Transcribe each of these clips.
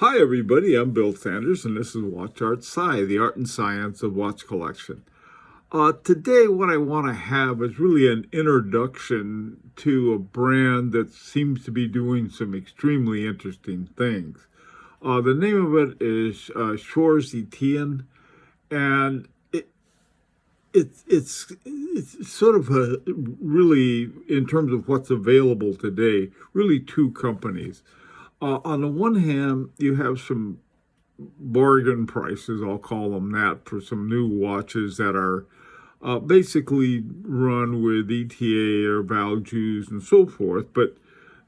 Hi everybody, I'm Bill Sanders and this is Watch Art Sci, the art and science of watch collection. Today what I want to have is really an introduction to a brand that seems to be doing some extremely interesting things. The name of it is Schwarz Etienne, and it's sort of a really, in terms of what's available today, really two companies. On the one hand, you have some bargain prices, I'll call them that, for some new watches that are basically run with ETA or values and so forth, but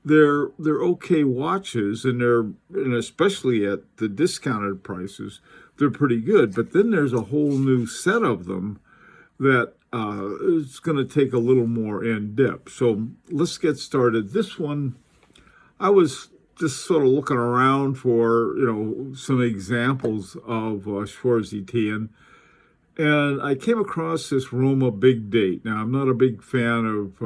they're okay watches, and especially at the discounted prices, they're pretty good. But then there's a whole new set of them that is going to take a little more in depth. So let's get started. This one, I was just sort of looking around for, some examples of Schwarz Etienne, and I came across this Roma Big Date. Now, I'm not a big fan of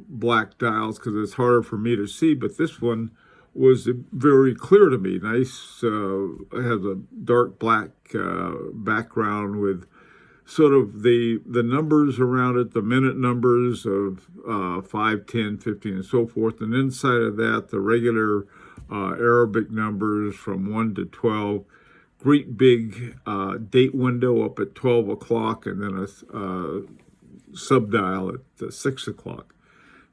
black dials because it's harder for me to see, but this one was very clear to me. Nice, it has a dark black background with sort of the numbers around it, the minute numbers of 5, 10, 15, and so forth. And inside of that, the regular Arabic numbers from 1 to 12. Great big date window up at 12 o'clock, and then a subdial at 6 o'clock.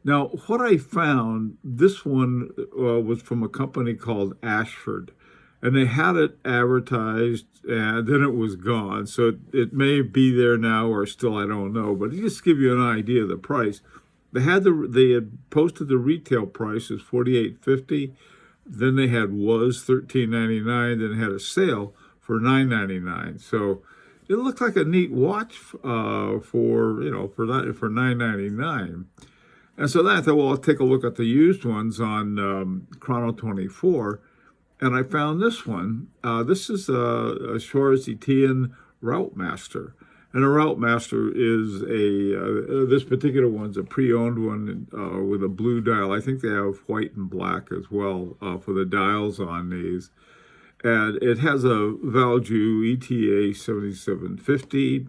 Now, what I found, this one was from a company called Ashford, and they had it advertised, and then it was gone. So it may be there now, or still, I don't know. But to just give you an idea of the price, they had posted the retail price as $48.50. Then they had $13.99. Then they had a sale for $9.99. So it looked like a neat watch for $9.99. And so then I thought, well, I'll take a look at the used ones on Chrono 24. And I found this one. This is a Schwarz Etienne Route Master. And a Route Master is this particular one's a pre-owned one with a blue dial. I think they have white and black as well for the dials on these. And it has a value ETA 7750,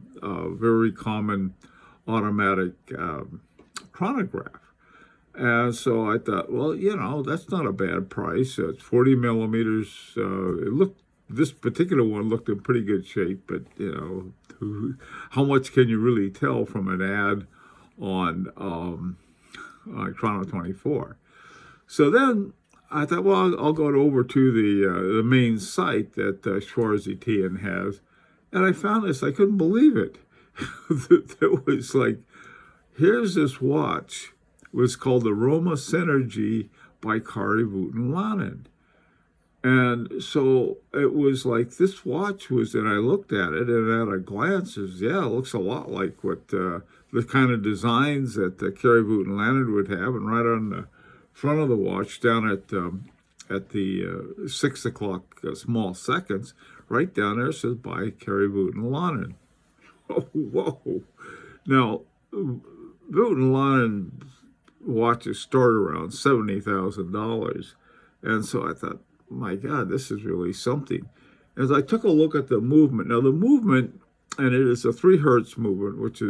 very common automatic chronograph. And so I thought, well, that's not a bad price. It's 40 millimeters. This particular one looked in pretty good shape, but, how much can you really tell from an ad on Chrono 24? So then I thought, well, I'll go over to the main site that Schwarz Etienne has, and I found this. I couldn't believe it. It was like, here's this watch. It was called the Roma Synergy by Kari Voutilanen. And so it was like this watch was, and I looked at it, and at a glance, it looks a lot like what the kind of designs that Kari Voutilanen would have. And right on the front of the watch, down at the 6 o'clock small seconds, right down there says by Kari Voutilanen. Oh, whoa! Now, Voutilanen watches start around $70,000, and so I thought, my God, this is really something. As I took a look at the movement, now the movement, and it is a 3 hertz movement, which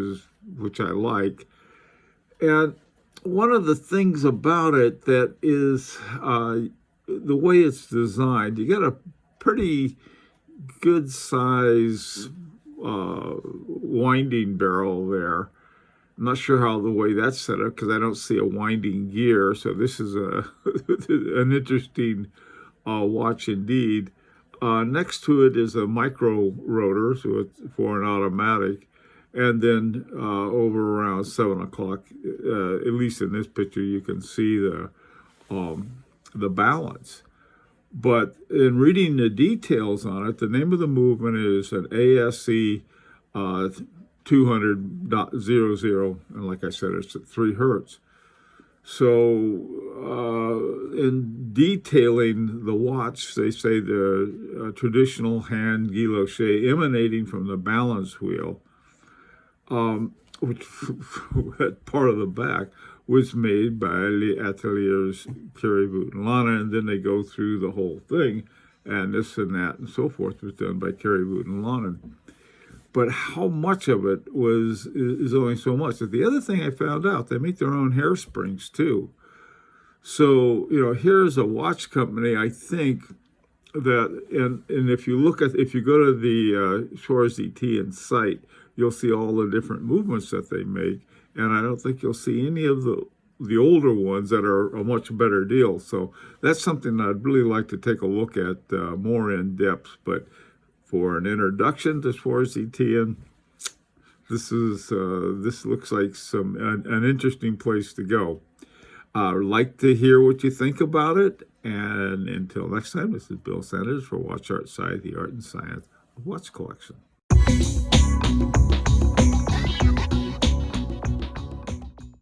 I like. And one of the things about it that is the way it's designed, you get a pretty good size winding barrel there. I'm not sure how the way that's set up because I don't see a winding gear. So this is an interesting watch indeed. Next to it is a micro rotor, so it's for an automatic. And then over around 7 o'clock, at least in this picture, you can see the balance. But in reading the details on it, the name of the movement is an ASE 200.00, and like I said, it's at 3 hertz. So in detailing the watch, they say the traditional hand guilloche emanating from the balance wheel, which part of the back was made by Les Ateliers Kari Voutilanen, and then they go through the whole thing. and this and that and so forth was done by Carrie Wooten Lonan. But how much of it is only so much. The other thing I found out, they make their own hairsprings too. So, here's a watch company, I think, that, and if you go to the Schwarz Etienne site, you'll see all the different movements that they make. And I don't think you'll see any of the older ones that are a much better deal. So that's something I'd really like to take a look at more in depth. But for an introduction to Schwarz Etienne, this looks like an interesting place to go. I'd like to hear what you think about it. And until next time, this is Bill Sanders for Watch Art Sci, the art and science of watch collection.